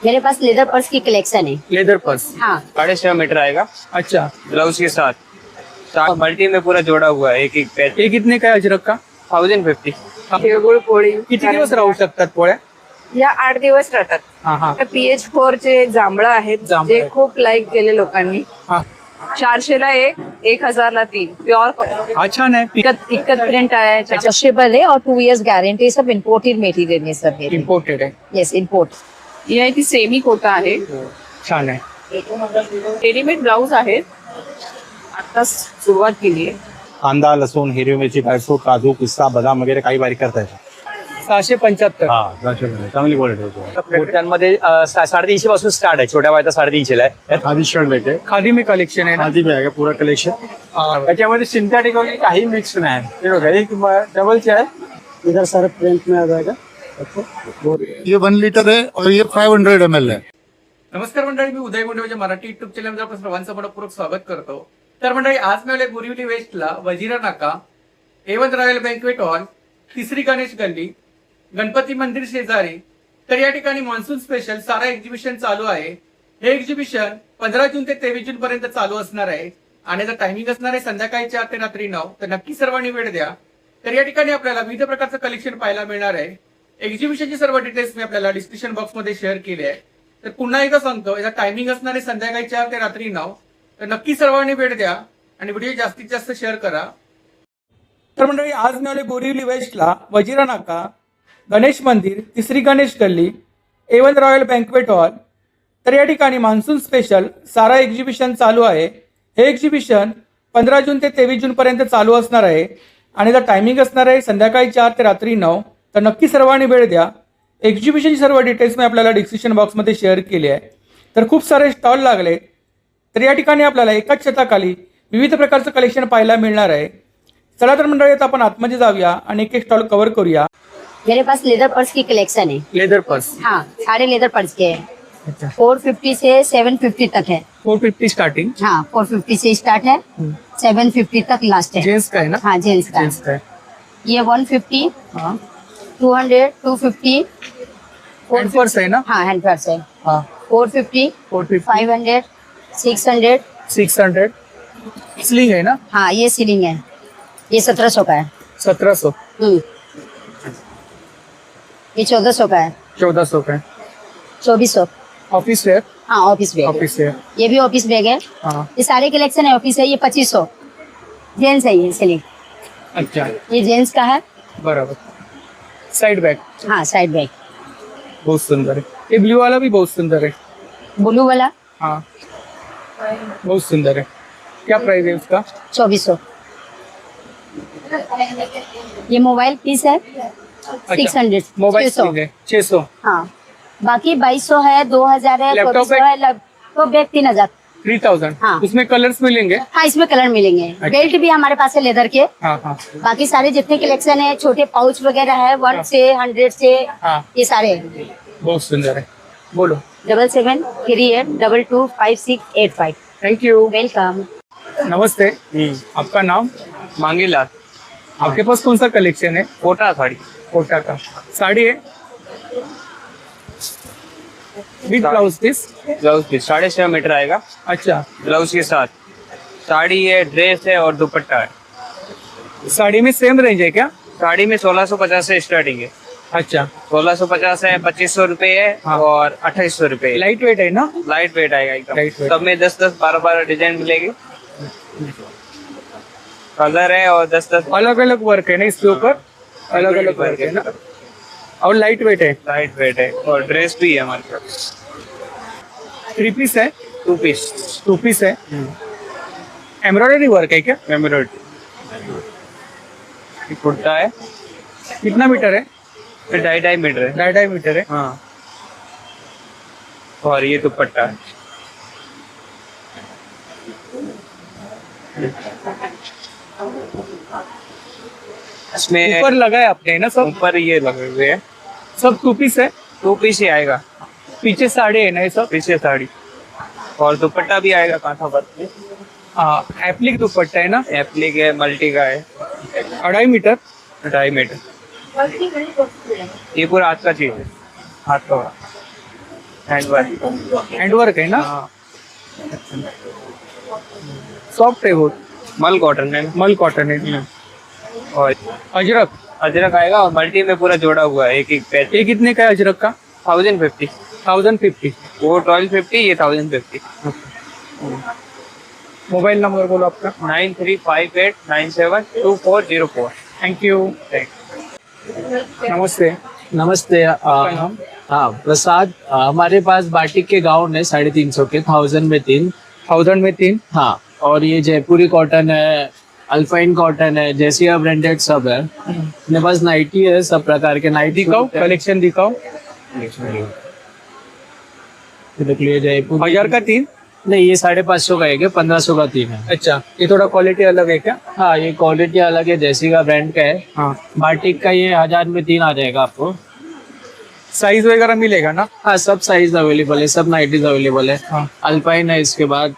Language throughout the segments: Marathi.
मेरे पास लेदर पर्स की कलेक्शन है। लेदर पर्स हाँ 6.5 मीटर आएगा अच्छा, ब्लाउज के साथ। मल्टी में पूरा जोड़ा हुआ है, एक एक पैच। हे कितने काय अजरक का? 1050। तिळगुळ पोळी किती दिवस राहू शकतात पोळ्या? या 8 दिवस राहतात. हा हा PH4 चे जांभळं आहेत जांभळं जे आहेत. खूप लाईक केले लोकांनी. हा 400 ला एक, 1000 ला 3 प्युअर हा छान आहे. इकत प्रिंट आहे. वॉशेबल है और 2 years गारंटी, सब इम्पोर्टेड मटेरियल में सब है। इम्पोर्टेड आहे. Yes import. ही ती सेमी कोटा आहे. छान आहे. रेडीमेड ब्लाऊज आहेत. आता सुरुवात केली आहे. कांदा, लसूण, हिरवी मिरची, ड्रायफ्रूट, काजू, पिस्ता, बदाम वगैरे काही बारीक करता येतं. 675. हा चांगली क्वालिटी होती. कुर्त्यांमध्ये 350 पासून स्टार्ट आहे, छोट्या बायचा 350 ला आहे. आधी शर्ट भेटे खादी में कलेक्शन आहे ना? आधी बॅग आहे पूरा कलेक्शन. त्याच्यामध्ये सिंथेटिक वगैरे काही मिक्स नाही. हे बघा एक डबलचे आहे. इधर सारे प्रिंट में आ जाएगा. ये 1 लीटर है और ये 500 ml है. नमस्कार मंडळी, मी उदय गुंडेवाच्या मराठी युट्यूब चॅनलमध्ये आपण सर्वांचं मनपूर्वक स्वागत करतो. तर मंडळी आज मी आले बोरिवली वेस्टला, वजिरा नाका, A1 रॉयल बँक्वेट हॉल, तिसरी गणेश गल्ली, गणपती मंदिर शेजारी. तर या ठिकाणी मान्सून स्पेशल सारा एक्झिबिशन चालू आहे. हे एक्झिबिशन 15 जून ते 23 जून पर्यंत चालू असणार आहे आणि जर टायमिंग असणार आहे संध्याकाळी 4 ते रात्री 9. तर नक्की सर्वांनी वेळ द्या. तर या ठिकाणी आपल्याला विविध प्रकारचं कलेक्शन पाहायला मिळणार आहे. एक्झिबिशनची सर्व डिटेल्स मी आपल्याला डिस्क्रिप्शन बॉक्समध्ये शेअर केले आहे. तर पुन्हा एकदा सांगतो, याचा टायमिंग असणार आहे संध्याकाळी 4 ते रात्री 9. तर नक्की सर्वांनी वेळ द्या आणि व्हिडिओ जास्तीत जास्त शेअर करा. तर मंडळी आज मी आले बोरिवली वेस्टला, वजिरा नाका, गणेश मंदिर, तिसरी गणेश गल्ली, A1 रॉयल बँक्वेट हॉल. तर या ठिकाणी मान्सून स्पेशल सारा एक्झिबिशन चालू आहे. हे एक्झिबिशन 15 जून ते 23 जून पर्यंत चालू असणार आहे आणि जर टायमिंग असणार आहे संध्याकाळी 4 ते रात्री 9. तर नक्की सर्वांनी वेळ द्या. एक्झिबिशनची सर्व डिटेल्स मी आपल्याला डिस्क्रिप्शन बॉक्समध्ये शेअर केली आहे. तर खूप सारे स्टॉल लागले. तर या ठिकाणी आपल्याला एकाच छताखाली विविध प्रकारचं कलेक्शन पाहायला मिळणार आहे. चला तर मंडळी आता आपण आतमध्ये जाऊया आणि एक एक स्टॉल कव्हर करूया. मेरे पास लेदर पर्स की कलेक्शन है। लेदर पर्स हाँ सारे लेदर पर्स के हैं। अच्छा, 450 से 750 तक है। 450 स्टार्टिंग. हाँ 450 से स्टार्ट है, 750 तक लास्ट है। जेंट्स का है ना? हाँ जेंट्स का। जेंट्स का है. ये 150, हाँ 200, 250, हैंड पर्स है ना? हाँ हैंड पर्स है। हाँ 450, 450, 500, 600। 600. स्लिंग है ना? हाँ ये सीलिंग है, ये 1700 का है। 1700. ये 1400 का है। 1400 का है. 2400। Office wear. हाँ ऑफिस बैग है। Office wear. ये भी ऑफिस बैग है। हाँ ये सारे कलेक्शन है ऑफिस है। ये 2500 जेंट्स है, ये सीलिंग, अच्छा ये जेंट्स का है। बराबर. साइड बैग हाँ साइड बैग। बहुत सुंदर है. ये ब्लू वाला भी बहुत सुंदर है. ब्लू वाला हाँ बहुत सुंदर है. क्या प्राइस है उसका? 2400। ये मोबाइल पीस है 600। मोबाइल 600। है 600. हाँ बाकी 2200 है, 2000 है, लैपटॉप 2400 है, लैपटॉप बैग 3000। 3000. हाँ। उसमें कलर्स मिलेंगे? हाँ इसमें कलर मिलेंगे। बेल्ट भी हमारे पास है लेदर के। हाँ हाँ बाकी सारे जितने कलेक्शन है, छोटे पाउच वगैरह है 1 से 100 से, हाँ ये सारे हैं। बहुत सुंदर है. बोलो. 7738225685। Thank you. वेलकम। नमस्ते. आपका नाम? मांगीलाल आपके पास कौन सा कलेक्शन है? कोटा साड़ी। कोटा का साड़ी है with blouse piece. Blouse piece 6.5 metre आएगा अच्छा, ब्लाउज के साथ। साड़ी है, ड्रेस है और दुपट्टा है। साड़ी में सेम रेंज है क्या? साड़ी में 1650 से स्टार्टिंग है। अच्छा, 1650 है, 2500 रुपए है हाँ। और 2800 रुपए है। लाइट वेट है ना? लाइट वेट आएगा एकदम। Light weight। सब में 10-10, 12-12 डिजाइन मिलेगी। कलर है और 10-10 अलग अलग वर्क है ना इसके ऊपर? अलग अलग वर्क है ना? और लाइट वेट है. लाइट वेट है और ड्रेस भी है हमारे पास। 3 पीस है, 2 पीस 2 पीस है. एम्ब्रॉयडरी वर्क है क्या? एम्ब्रॉयडरी। कुर्ता है, कितना मीटर है? 2.5 मीटर है। 2.5 मीटर है. हाँ और ये दुपट्टा है। इसमें ऊपर लगा है आपने ना सब? ऊपर ये लगे हुए हैं। सब 2 पीस है. 2 पीस ही आएगा। पीछे साड़ी है ना ये सब? पीछे साड़ी और दुपट्टा भी आएगा कांथा वर्क में। हाँ एप्लिक दुपट्टा है ना? एप्लिक है, मल्टी का है। 2.5 मीटर. 2.5 मीटर। ये पूरा हाथ का चीज है, हाथ का। हैंडवर्क हँडवर्क आहे ना, सॉफ्ट आहे बहुत, मल कॉटन है मल कॉटन है. और अजरक, अजरक आएगा और मल्टी में पूरा जोड़ा हुआ है, एक एक पैच. ये कितने का है अजरक का? 1050. 1050. वो 1250, ये 1050. मोबाइल नंबर बोलो आपका. 9358972404. Thank you. नमस्ते. नमस्ते हाँ प्रसाद, हमारे पास बाटिक के गाउन है 350 के, 1000 में 3. 1000 में 3. हाँ, और ये जयपुरी कॉटन है, अल्फाइन कॉटन है, जैसिया ब्रांडेड सब है. अपने पास नाइटी है, सब प्रकार के नाइटी. दिखाओ, कलेक्शन दिखाओ. देख लीजिए जयपुर. 1000 का 3. नहीं, ये 550 का है, 1500 का 3 है. अच्छा, ये थोड़ा क्वालिटी अलग है क्या? हाँ, ये क्वालिटी अलग है, जैसिया ब्रांड का है. हाँ. बाटिक का ये 1000 में 3 आ जाएगा आपको. साइज वगैरह मिलेगा ना? हाँ, सब साइज अवेलेबल है, सब नाइटीज अवेलेबल है. हाँ. अल्पाइन है, इसके बाद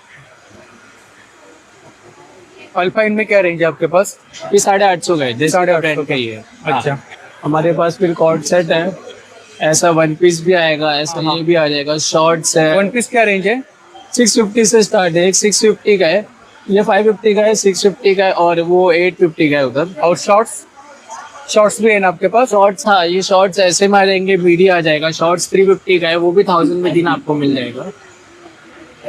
अल्पाइन में क्या रेंज है आपके पास? ये 850 का है, जैसे 850 ब्रांड का ही है. अच्छा. हाँ. हमारे पास फिर कॉर्ड सेट है, ऐसा 1 पीस भी आएगा, ऐसा ये भी आ जाएगा. शॉर्ट्स है, वन पीस क्या रेंज है? 650 से स्टार्ट है. एक 650 का है, ये 550 का है, 650 का है, और वो 850 का है उधर. और शॉर्ट्स, शॉर्ट्स भी है ना आपके पास? शॉर्ट्स, हाँ, ये शॉर्ट्स ऐसे में आ जाएंगे, मीडिया आ जाएगा. शॉर्ट्स 350 का है, वो भी 1000 में 3 आपको मिल जाएगा.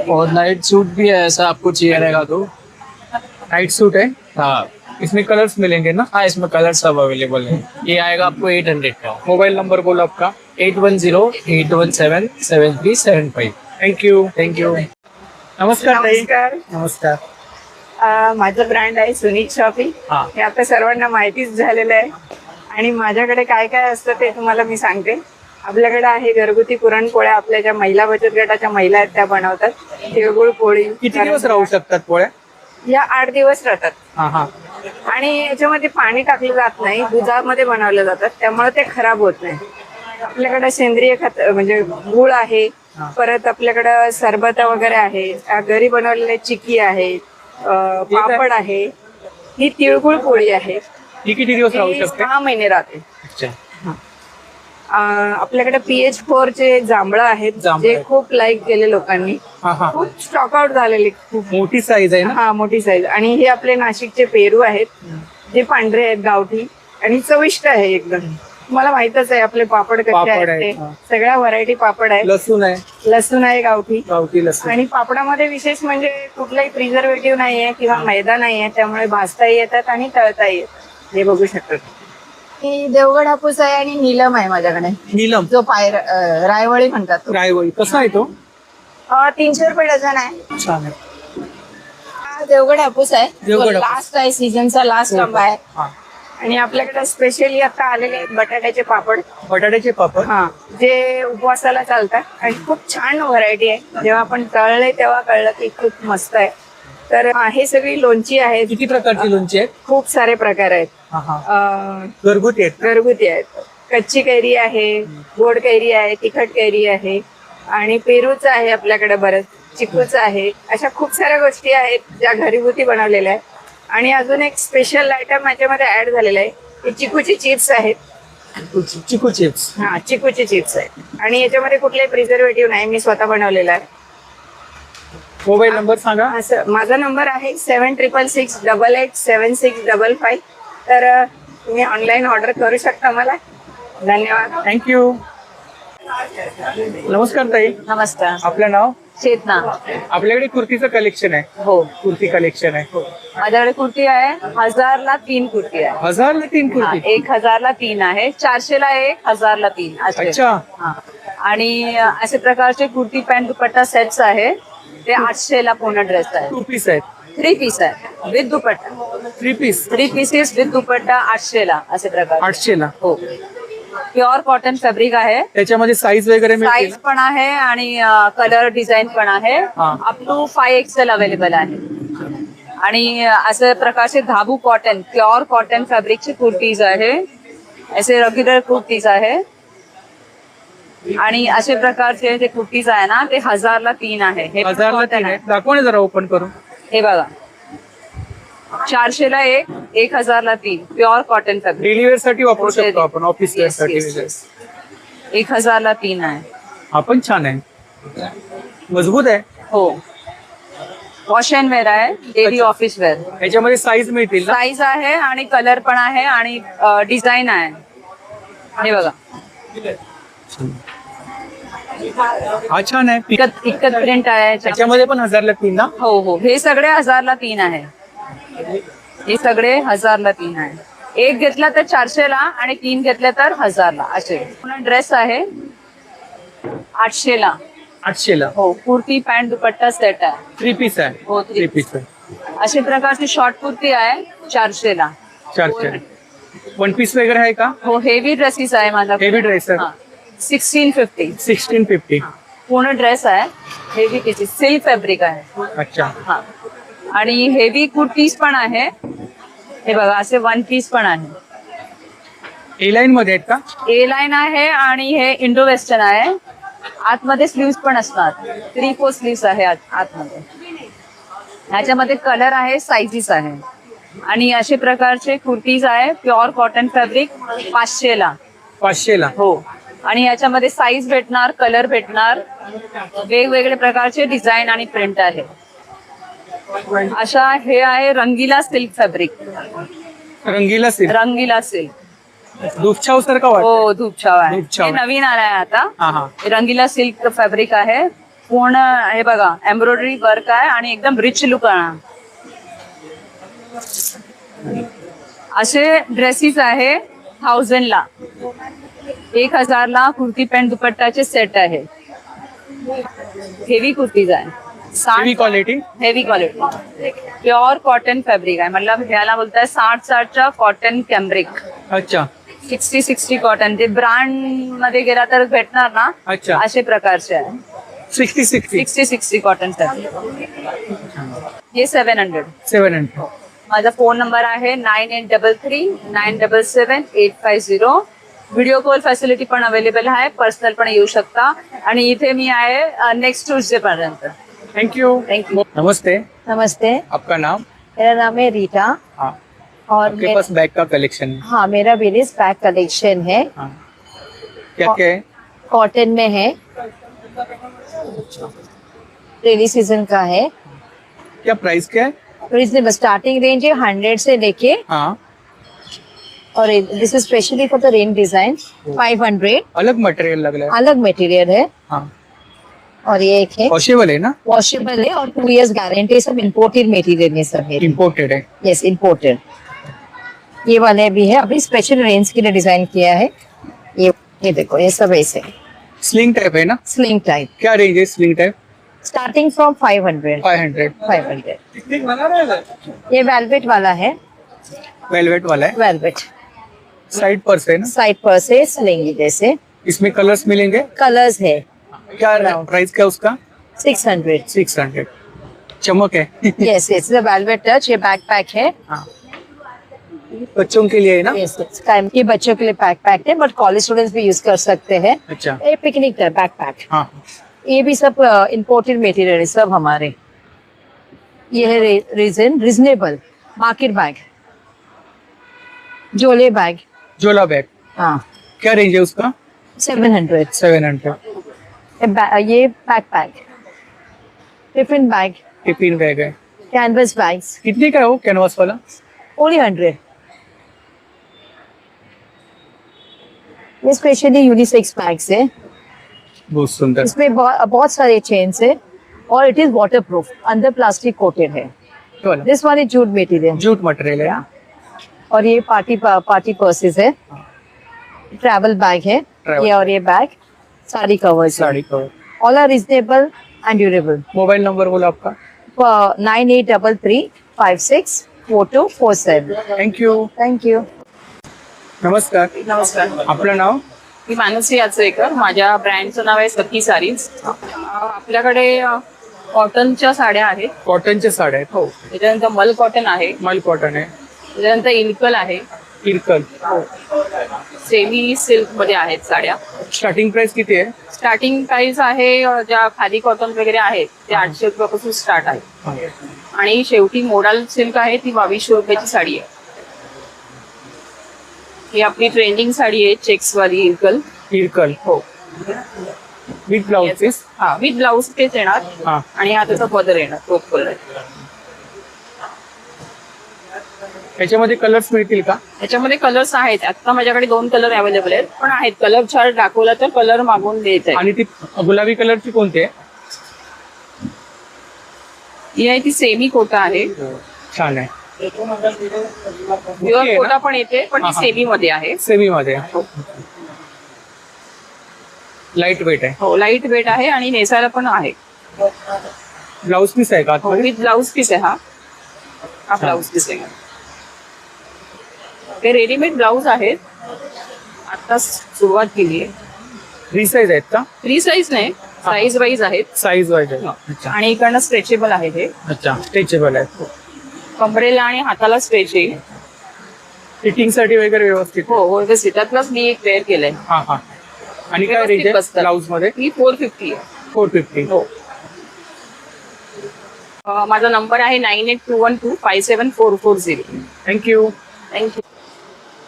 और नाइट सूट भी है, ऐसा आपको चाहिए रहेगा तो. नाइट सूट है, हाँ. इसमें कलर्स मिलेंगे ना? हाँ, इसमें कलर सब अवेलेबल है. ये आएगा आपको 800 का. मोबाइल नंबर बोलो आपका. 8108177375. Thank you. Thank you. नमस्कार ताई. नमस्कार. नमस्कार. माझं ब्रँड आहे सुनीत शॉपी. हा. हे आपल्या सर्वांना माहितीच झालेलं आहे. आणि माझ्याकडे काय काय असतं ते तुम्हाला मी सांगते. आपल्याकडे आहे घरगुती पुरणपोळ्या, आपल्या ज्या महिला बचत गटाच्या महिला आहेत त्या बनवतात. तिळगुळ पोळी. किती दिवस राहू शकतात पोळ्या? या 8 दिवस राहतात. हा हा. आणि याच्यामध्ये पाणी टाकलं जात नाही, दुधामध्ये बनवले जातात, त्यामुळे ते खराब होत नाही. आपल्याकडे सेंद्रिय खत म्हणजे गुळ आहे, परत आपल्याकडं सरबत वगैरे आहे, घरी बनवलेले चिक्की आहे, पापड आहे, ही तिळगुळ पोळी आहे. ही किती दिवस राहू ही शकते? 6 महिने राहते. अच्छा. आपल्याकडे PH4 चे जांभळं आहेत, जांभळं. जे खूप लाईक केले लोकांनी. हा हा. खूप स्टॉक आउट झालेले, खूप मोठी साईज आहे ना? हा, मोठी साईज. आणि हे आपले नाशिकचे पेरू आहेत, जे पांढरे आहेत, गावठी आणि चविष्ट आहे एकदम. तुम्हाला माहितच आहे आपले पापड कसे पापड आहेत आहेत, ते. हा. सगळ्या व्हरायटी पापड आहेत. लसूण आहे, लसूण आहे गावठी. गावठी लसूण. आणि पापडामध्ये विशेष म्हणजे कुठलाही प्रिझर्वेटिव्ह नाहीये किंवा मैदा नाहीये, त्यामुळे भाजताही येतात आणि तळताही येतात. हे बघू शकतात. ही देवगड हापूस आहे आणि नीलम आहे माझ्याकडे, नीलम, जो रायवळी म्हणतात तो. रायवळी. कसा आहे तो? 300 रुपये डझन आहे. छान आहे. हा देवगड हापूस आहे, देवगड हापूस. लास्ट आहे, सीझनचा लास्ट आंबा आहे. हा. आणि आपल्याकडे स्पेशली आता आलेले आहेत बटाट्याचे पापड. बटाट्याचे पापड. हा, जे उपवासाला चालतात आणि खूप छान व्हरायटी आहे. जेव्हा आपण तळले तेव्हा कळलं की खूप मस्त आहे. तर हे सगळी लोणची आहे, किती प्रकारची लोणची आहेत? खूप सारे प्रकार आहेत. हा हा. घरगुती आहेत. घरगुती आहेत. कच्ची कैरी आहे, गोड कैरी आहे, तिखट कैरी आहे आणि पेरूचं आहे आपल्याकडे बरंच, चिकूचं आहे. अशा खूप साऱ्या गोष्टी आहेत ज्या घरगुती बनवलेल्या आहेत. आणि अजून एक स्पेशल आयटम याच्यामध्ये ऍड झालेला आहे, ते चिकूची चिप्स आहेत. चिकू चिप्स. हा, चिकूची चिप्स आहेत. आणि याच्यामध्ये कुठलाही प्रिझर्वेटिव्ह नाही, मी स्वतः बनवलेला आहे. मोबाईल नंबर सांगा. असं माझा नंबर आहे 7666887655. तर तुम्ही ऑनलाईन ऑर्डर करू शकता मला. धन्यवाद. थँक्यू. नमस्कार ताई. नमस्कार. आपलं नाव? चेतना. आपल्याकडे कुर्तीचं कलेक्शन आहे. हो, कुर्ती कलेक्शन आहे. माझ्याकडे कुर्ती आहे. 1000ला 3 कुर्ती आहे. 1000ला 3 हा, कुर्ती? 1000ला 3 आहे, 400ला 1, 1000ला 3 असे. अच्छा. हा. आणि असे प्रकारचे कुर्ती पॅन्ट दुपट्टा सेट्स आहे, ते 800ला पूर्ण ड्रेस आहे. 2 पीस आहेत. 3 पीस आहे with dupatta. 3 piece 3 pieces with dupatta 800ला असे प्रकार. 800ला. हो, प्युअर कॉटन फॅब्रिक आहे. त्याच्यामध्ये साईज वगैरे मिळते साईज ना? पण आहे आणि कलर डिझाईन पण आहे. हा. अप टू 5XL अवेलेबल आहे. आणि असे प्रकारचे धाबू कॉटन, प्युअर कॉटन फॅब्रिकचे कुर्तीज आहे, असे रेग्युलर कुर्तीज आहे. आणि असे प्रकारचे जे कुर्तीज आहे ना, ते 1000ला 3 आहे. हे 1000ला 3 आहे. दाखवा ना जरा ओपन करून. हे बघा, 400ला 1, 1000ला 3 pure cotton fabric. Daily wear साठी वापरू शकतो आपण, ऑफिस वेअर साठी वगैरे. 1000ला 3 आहे. हा पण छान आहे, मजबूत आहे. हो, वॉश अँड वेअर आहे, डेली ऑफिस वेअर. याच्यामध्ये साईज मिळतील ना? साईज आहे आणि कलर पण आहे आणि डिझाईन आहे. हे बघा, हा छान आहे. इकत प्रिंट आहे याच्यात. त्याच्यामध्ये पण 1000ला 3 ना? हो हो, हे सगळे 1000ला 3 आहे. हे सगळे 1000ला 3 आहे. एक घेतला तर 400ला आणि 3 घेतले तर 1000ला असे. ड्रेस आहे 800ला. 800ला हो, कुर्ती पॅन्ट दुपट्टा सेट आहे. 3 पीस आहे. हो, 3 पीस आहे. अशा प्रकारची शॉर्ट कुर्ती आहे 400ला. 400. 1 पीस वगैरे आहे का? हो, हेवी ड्रेसेस आहे माझा. हेवी ड्रेस आहे. 1650. 1650. पूर्ण ड्रेस आहे, हेवी पीस, सिल्क फॅब्रिक आहे. अच्छा. हा, आणि हेवी कुर्तीज पण आहे. हे बघा, असे 1 पीस पण आहे. ए लाईन मध्ये आहेत का? ए लाईन आहे आणि हे इंडो वेस्टर्न आहे. आतमध्ये स्लीव्स पण असतात, 3/4 स्लीव्स आहे आतमध्ये. ह्याच्यामध्ये कलर आहे, साईजेस आहे. आणि असे प्रकारचे कुर्तीज आहे, प्युअर कॉटन फॅब्रिक 500ला. 500ला. हो, आणि याच्यामध्ये साईज भेटणार, कलर भेटणार, वेगवेगळे प्रकारचे डिझाईन आणि प्रिंट आहे. अशा हे आहे रंगीला सिल्क फॅब्रिक. रंगीला सिल्क. रंगीला सिल्क. दुपछाव सारखं वाटतं. हो, धूपछाव आहे. धूपछाव. हे नवीन आलाय आता. हा हा. हे रंगीला सिल्क फॅब्रिक आहे. पूर्ण हे बघा, एम्ब्रॉयडरी वर्क आहे आणि एकदम रिच लुक आहे. असे ड्रेसेस आहे 1000ला. 1000ला कुर्ती पॅन्ट दुपट्टाचे सेट आहे. हेवी कुर्तीज आहे. Heavy quality. Heavy quality, pure cotton fabric आहे. मतलब ह्याला बोलताय 60चा कॉटन कॅम्ब्रिक. अच्छा. 60 कॉटन. ते ब्रँड मध्ये गेला तर भेटणार ना. अच्छा. असे प्रकारचे आहे. 60 कॉटन फॅब्रिक. हे 700. 700. माझा फोन नंबर आहे 9833977850. व्हिडिओ कॉल फॅसिलिटी पण अवेलेबल आहे, पर्सनल पण येऊ शकता. आणि इथे मी आहे नेक्स्ट ट्यूजडे पर्यंत. Thank you. नमस्ते. नमस्ते, आपका नाम? मेरा नाम है रीटा हाँ. और आपके पास बैग का कलेक्शन है. हाँ, मेरा बेलिस बैग कलेक्शन है, हाँ. क्या क्या है? कॉटन में है, रेनी सीजन का है. क्या प्राइस क्या है? रीजनेबल स्टार्टिंग रेंज है 100 से लेके, हाँ. और this is specially for the rain design 500. अलग मटेरियल लग रहा है. अलग मटेरियल है. हाँ. और ये एक है वॉशेबल है ना? वॉशेबल है और 2 years गारंटी. सब इम्पोर्टेड मटेरियल है, सब है. इम्पोर्टेड है. Yes, imported. ये वाले भी है, अभी स्पेशल रेंज के लिए डिजाइन किया है. ये देखो, ये सब ऐसे स्लिंग टाइप है ना? Sling type. क्या रेंज है स्लिंग टाइप? Starting from 500. 500. 500. ये वेलवेट वाला है. वेलवेट वाला है. वेलवेट साइड पर्स है ना? साइड पर से सिलेंगे जैसे. इसमें कलर्स मिलेंगे. कलर्स है. क्या प्राइस क्या उसका? 600. 600. चमक है. Yes yes, velvet touch. ये बैकपैक है. हाँ. बच्चों के लिए है ना? यस, टाइम के बच्चों के लिए बैकपैक है, बट कॉलेज स्टूडेंट्स भी यूज कर सकते हैं. अच्छा. ये पिकनिक है बैकपैक. हाँ. ये भी सब इम्पोर्टेड मटेरियल है, सब हमारे. ये है रीजनेबल मार्केट बैग, जोले बैग. झोला बैग. हाँ, क्या रेंज है उसका? 700. 700. ये backpack, tiffin bag, tiffin bag है. कैनवस बैग्स, कितने का है वो कैनवास वाला? ओनली 100. ये स्पेशली यूनिसेक्स बैग्स है. बहुत सुंदर. इसमें बहुत सारे चेन्स है और इट इज वाटर प्रूफ, अंदर प्लास्टिक कोटेड है. This one is jute material. Jute material है. और ये पार्टी पर्सेस है. ट्रैवल बैग है ये, और ये bag sari covers. Sari cover. All are reasonable and durable. Mobile number बोला आपका? 9833564247. Thank you. Thank you. नमस्कार. नमस्कार, आपलं नाव? मी मानसी याचेकर. माझ्या ब्रँडचं नाव आहे सखी सारीज. आपल्याकडे कॉटनच्या साड्या आहेत. कॉटनच्या साड्या आहेत. हो. त्याच्यानंतर मल कॉटन आहे. मल कॉटन आहे. त्याच्यानंतर इल्कल आहे. इरकल. सेमी सिल्क मध्ये आहेत साड्या. स्टार्टिंग प्राइस किती आहे? स्टार्टिंग प्राइस आहे, ज्या खादी कॉटन वगैरे आहेत ते 800 रुपयापासून स्टार्ट आहे. आणि शेवटी मोडाल सिल्क आहे, ती 2200 रुपयाची साडी आहे. ही आपली ट्रेंडिंग साडी आहे, चेक्स वाली इल्कल. इरकल. हो. With blouse piece. हा विथ ब्लाऊज पीस येणार हा. आणि हा त्याचा पदर येणार टोप कलर. याच्यामध्ये कलर्स मिळतील का? याच्यामध्ये कलर्स आहेत. आता माझ्याकडे 2 कलर अवेलेबल आहेत, पण आहेत. कलर चार्ट दाखवला तर कलर मागून देत आहे. आणि ती गुलाबी कलरची कोणती आहे? ही आहे ती सेमी कोटा आहे. छान आहे. प्युअर कोटा पण येते, पण ती सेमी मध्ये आहे. सेमी मध्ये लाईट वेट आहे. हो लाईट वेट आहे आणि नेसायला पण आहे. ब्लाउज पीस आहे का? विथ ब्लाऊज पीस आहे. हा ब्लाऊज पीस आहे. ते रेडीमेड ब्लाऊज आहेत. आता सुरुवात केली आहे. 3 साईज आहेत का? 3 साईज नाही, साईज वाईज आहेत. साईज वाईज आहे. अच्छा आणि इकडनं स्ट्रेचेबल आहे हे. अच्छा स्ट्रेचेबल आहे. कमरेला आणि हाताला स्ट्रेच आहे. फिटिंग साठी वगैरे व्यवस्थित. हो व्यवस्थित. त्यातलाच मी एक पेअर केलंय. हा हा. आणि काय व्यवस्थित रेंज आहे बसतात. ब्लाउज मध्ये? ही 450 आहे. 450. हो. माझा नंबर आहे 9821257440. थँक्यू. थँक्यू.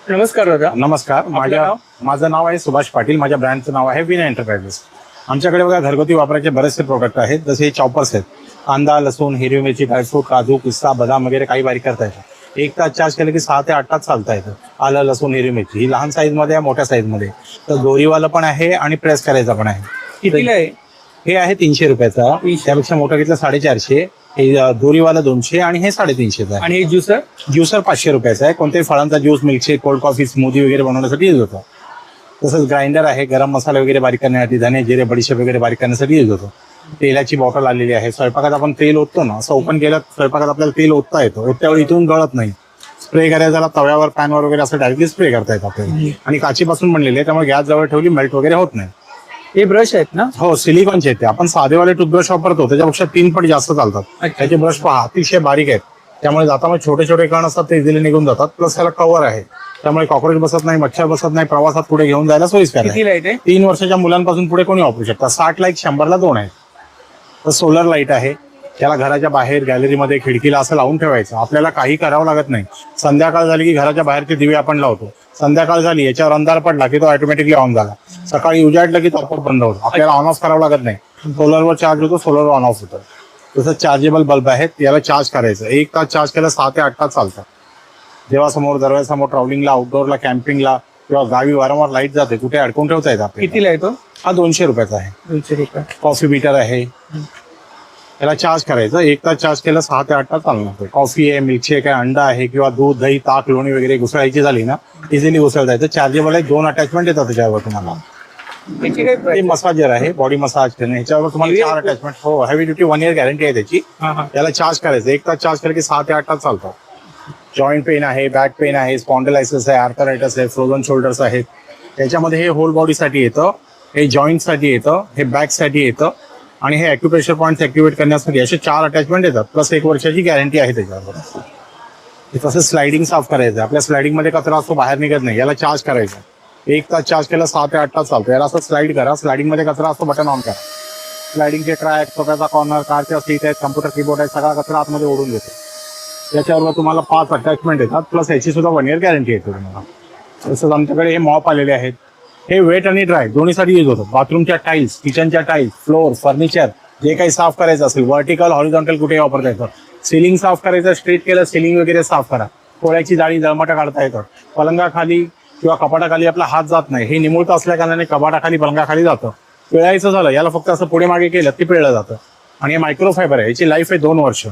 नमस्कार दादा. नमस्कार. नाव? माझं नाव आहे सुभाष पाटील. माझ्या ब्रँडचं नाव आहे विनय एंटरप्राइजेस. आमच्याकडे बघा घरगुती वापरायचे बरेचसे प्रोडक्ट आहेत. जसे हे चॉपर्स आहेत. कांदा, लसूण, हिरवी मिरची, ड्रायफ्रूट, काजू, पिस्ता, बदाम वगैरे काही बारीक करता येतं. 1 तास चार्ज केलं की 6 ते 8 तास चालता येतं. आलं, लसूण, हिरवी मिरची ही लहान साईजमध्ये आहे, मोठ्या साईजमध्ये. तर दोरीवालं पण आहे आणि प्रेस करायचा पण आहे. कितीला आहे? हे आहे 300 रुपयाचा. त्यापेक्षा मोठं घेतलं 450. हे दोरीवाला 200 आणि हे 350 आहे. आणि हे ज्युसर? ज्युसर 500 रुपयाचा आहे. कोणत्याही फळांचा juice, milkshake, cold coffee, smoothie वगैरे बनवण्यासाठी यूज होतो. तसंच ग्राइंडर आहे. गरम मसाले वगैरे बारीक करण्यासाठी, धने, जिरे, बडीशेप वगैरे बारीक करण्यासाठी यूज होतो. तेलाची बॉटल आलेली आहे. स्वयंपाकात आपण तेल ओततो ना, असं ओपन केलं स्वयंपाकात आपल्याला तेल ओतता येतो. ओतल्यावर इथून गळत नाही. स्प्रे करायला झाला तव्यावर, पॅनवर वगैरे असं डायरेक्टली स्प्रे करता येतं आपल्याला. आणि काचीपासून बनलेली आहे, त्यामुळे गॅस जवळ ठेवली मेल्ट वगैरे होत नाही. हे ब्रश आहेत ना? हो सिलिकॉनचे आहेत ते. आपण साधेवाले टूथब्रश वापरतो त्याच्यापेक्षा 3 पट जास्त चालतात. त्याचे ब्रश पहा अतिशय बारीक आहेत. त्यामुळे जाताना छोटे छोटे कण असतात ते इझिली निघून जातात. प्लस त्याला कव्हर आहे, त्यामुळे कॉक्रोच बसत नाही, मच्छर बसत नाही. प्रवासात पुढे घेऊन जायला सोयीस्कर आहे. कितीला आहे ते? 3 वर्षाच्या मुलांपासून पुढे कोणी वापरू शकता. 60 ला 1, 100 ला 2 आहे. तर सोलर लाईट आहे. त्याला घराच्या बाहेर गॅलरीमध्ये, खिडकीला असं लावून ठेवायचं. आपल्याला काही करावं लागत नाही. संध्याकाळ झाली की घराच्या बाहेरचे दिवे आपण लावतो. संध्याकाळ झाली याच्यावर अंधार पडला की तो ऑटोमॅटिकली ऑन झाला. सकाळी उजाडलं की तो आपोआप बंद होतो. आपल्याला ऑन ऑफ करावं लागत नाही. सोलरवर चार्ज होतो, सोलरवर ऑन ऑफ होतं. तसं चार्जेबल बल्ब आहेत. याला चार्ज करायचं. 1 तास चार्ज केलं 6 ते 8 तास चालतं. देवासमोर, दरवाजासमोर, ट्रॅव्हलिंगला, आउटडोअरला, कॅम्पिंगला किंवा गावी वारंवार लाईट जाते, कुठे अडकून ठेवता येतं आपल्याला. कितीला आहे तो? हा 200 रुपयाचा आहे. 200 रुपये. कॉफी बीटर आहे. याला चार्ज करायचं. 1 तास चार्ज केलं 6 ते 8 तास चालणार. कॉफी आहे, मिल्कशेक आहे, अंडा आहे किंवा दूध, दही, ताक, लोणी वगैरे घुसळायची झाली ना, इझिली घुसळता येतं. चार्जेबल आहे. 2 अटॅचमेंट येतात त्याच्यावर तुम्हाला. याची काय ते price? मसाजर आहे, बॉडी मसाज करणे. ह्याच्यावर तुम्हाला 4 अटॅचमेंट. हो हेवी ड्युटी 1 इयर गॅरंटी आहे त्याची. हा हा. याला चार्ज करायचं. 1 तास चार्ज केलं की 6 ते 8 तास चालतं. जॉईंट पेन आहे, बॅक पेन आहे, स्पॉन्डिलायसिस आहे, आर्थरायटिस आहे, फ्रोझन शोल्डर्स आहेत. त्याच्यामध्ये हे होल बॉडीसाठी येतं, हे जॉईंटसाठी येतं, हे बॅकसाठी येतं आणि हे ॲक्युप्रेशर पॉईंट्स ॲक्टिवेट करण्यासाठी असे 4 अटॅचमेंट येतात. प्लस 1 वर्षाची गॅरंटी आहे त्याच्यावर. तसं स्लायडिंग साफ करायचं. आपल्या स्लायडिंगमध्ये कचरा असतो, बाहेर निघत नाही. याला चार्ज करायचं. 1 तास चार्ज केलं 6 ते 8 तास चालतं. याला असं स्लाइड करा. स्लायडिंगमध्ये कचरा असतो, बटन ऑन करा. स्लायडिंगचे ट्रॅक, स्वतःचा कॉर्नर, कारच्या सीट आहेत, कम्प्युटर कीबोर्ड आहे, सगळा कचरा आतमध्ये ओढून घेतो. याच्यावर तुम्हाला 5 अटॅचमेंट येतात. प्लस याची सुद्धा 1 इयर गॅरंटी येते तुम्हाला. तसंच आमच्याकडे हे मॉप आलेले आहेत. हे वेट आणि ड्राय दोन्हीसाठी यूज होतं. बाथरूमच्या टाईल्स, किचनच्या टाईल्स, फ्लोअर, फर्निचर जे काही साफ करायचं असेल, व्हर्टिकल, हॉरिझॉन्टल कुठेही वापरता येतं. सिलिंग साफ करायचं, स्ट्रेट केलं सिलिंग वगैरे साफ करा. पोळ्याची जाळी, जळमाटा काढता येतं. पलंगाखाली किंवा कपाटाखाली आपला हात जात नाही. हे निमुळतं असल्या कारणाने कपाटाखाली, पलंगाखाली जातं. पिळायचं झालं याला फक्त असं पुढे मागे केलं की पिळलं जातं. आणि हे मायक्रोफायबर आहे. याची लाईफ आहे 2 वर्ष.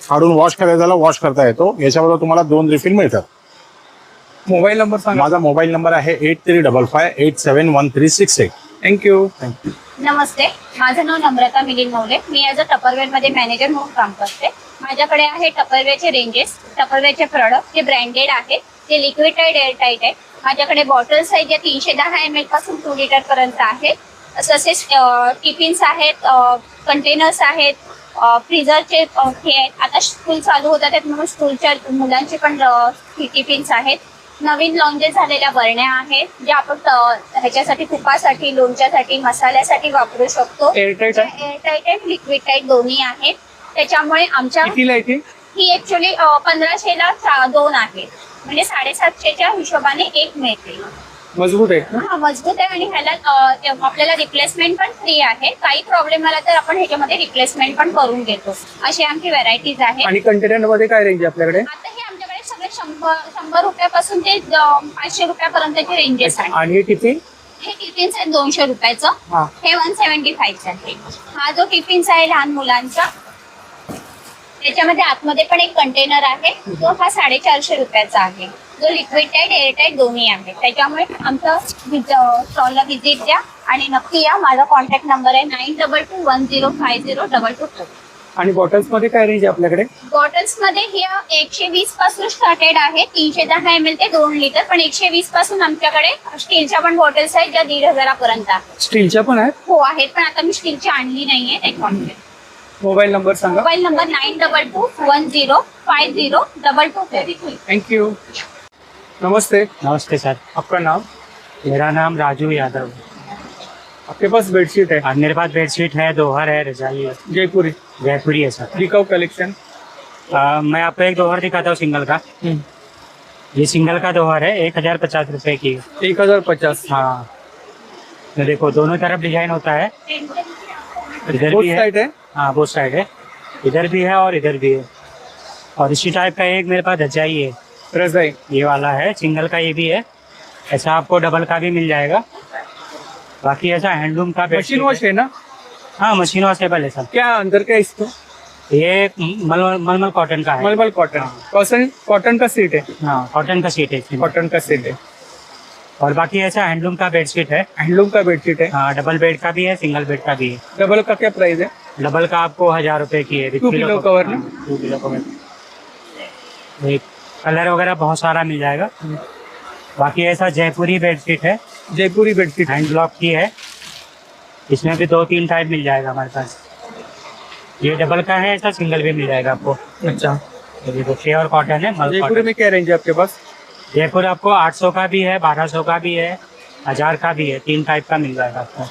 काढून वॉश करायचं झालं वॉश करता येतो. याच्याबरोबर तुम्हाला 2 रिफिल मिळतात. मोबाईल नंबर सांगा. माझा मोबाईल नंबर आहे 8355871368. थँक्यू. नमस्ते, माझं नाव नम्रता मिलिंद मौले. मी ॲज अ टपरवेअर मध्ये मॅनेजर म्हणून काम करते. माझ्याकडे आहे टपरवेअरचे रेंजेस, टपरवेअरचे प्रॉडक्ट जे ब्रँडेड आहेत, ते लिक्विड टाईट, एअर टाईट आहेत. माझ्याकडे बॉटल्स आहेत ज्या 310 ml पासून 2 लिटर पर्यंत आहेत. तसेच टिफिन्स आहेत, कंटेनर्स आहेत, फ्रीजरचे हे आहेत. आता स्कूल चालू होतात आहेत म्हणून स्कूलच्या मुलांचे पण टिफिन्स आहेत. नवीन लॉन्चेस झालेल्या बरण्या आहेत ज्या आपण ह्याच्यासाठी, तुपासाठी, लोणच्यासाठी, मसाल्यासाठी वापरू शकतो. एअरटाईट आहे? एअरटाईट आहे, लिक्विड टाईट दोन्ही आहेत. त्याच्यामुळे आमच्या कितीला आहे ती? ही ऍक्च्युली 1500 ला 2 आहेत, म्हणजे 750च्या हिशोबाने 1 मिळते. मजबूत आहे ना? हा मजबूत आहे आणि ह्याला आपल्याला रिप्लेसमेंट पण फ्री आहे. काही प्रॉब्लेम आला तर आपण ह्याच्यामध्ये रिप्लेसमेंट पण करून घेतो. अशी आमची व्हरायटीज आहे. आणि कंटेनर मध्ये काय रेंज आहे आपल्याकडे? आता हे आमच्याकडे सगळे 100 रुपयापासून ते 500 रुपयापर्यंतचे रेंजेस आहे. आणि टिफिन? हे टिफिन्स आहे 200 रुपयाचं. हा. हे 175 आहे. हा जो टिफिन्स आहे लहान मुलांचा, त्याच्यामध्ये आतमध्ये पण एक कंटेनर आहे. तो हा 450 रुपयाचा आहे. जो लिक्विड टाईट एअरटाईट दोन्ही आहे. त्याच्यामुळे आमचं स्टॉलला व्हिजिट द्या आणि नक्की या. माझा कॉन्टॅक्ट नंबर आहे 9221050224. आणि बॉटल्स मध्ये काय रेंज आहे आपल्याकडे? बॉटल्स मध्ये हे 120 पासून स्टार्टेड आहे. 310 ml ते 2 लिटर. पण 120 पासून आमच्याकडे स्टीलच्या पण बॉटल्स आहेत ज्या 1500 पर्यंत आहेत. स्टीलच्या पण आहेत? हो आहेत, पण आता मी स्टीलची आणली नाहीये त्याच्यामुळे. मोबाइल नंबर सांगा. Mobile number 9221050224. Thank you. नमस्ते. नमस्ते सर, आपका नाम? मेरा नाम राजू यादव। आपके पास बेडशीट है? और मेरे पास बेडशीट है, दोहर है, रजाई है, जयपुरी? जयपुरी है सर। दिखाओ कलेक्शन. मैं आपको एक दोहर दिखाता हूँ सिंगल का। ये सिंगल का दोहर है, 1050 रुपए की। 1050? हाँ, तो देखो दोनों तरफ डिजाइन होता है। इधर बोथ भी है, साइड है? हाँ बोथ साइड है। इधर भी है और इधर भी है। और इसी टाइप का एक मेरे पास रजाई है, रजाई ये वाला है सिंगल का, ये भी है। ऐसा आपको डबल का भी मिल जाएगा। बाकी ऐसा हैंडलूम का मशीन वॉश है ना? हाँ मशीन वॉशेबल है सर। क्या अंदर क्या है इसको? ये मलमल कॉटन का है। मलमल कॉटन. कॉटन का सीट है? हाँ कॉटन का सीट है इसमें। कॉटन का सीट है. और बाकी ऐसा हैंडलूम का बेडशीट है। हैंडलूम का बेडशीट है? हाँ डबल बेड का भी है, सिंगल बेड का भी है। डबल का क्या प्राइस है? डबल का आपको 1000 रुपए की है। 2 किलो कवर ना? 2 किलो कवर। एक कलर वगैरह बहुत सारा मिल जाएगा। बाकी ऐसा जयपुरी बेडशीट है, जयपुरी बेडशीट हैंड ब्लॉक की है। इसमें भी 2-3 टाइप मिल जाएगा हमारे पास। ये डबल का है, ऐसा सिंगल भी मिल जाएगा आपको। अच्छा. तो देखो प्योर कॉटन है, मल जयपुरी कॉटन। में क्या रेंज है आपके पास? जयपुर आपको 800 का भी है, 1200 का भी है, 1000 का भी है। 3 टाइप का मिल जाएगा आपको।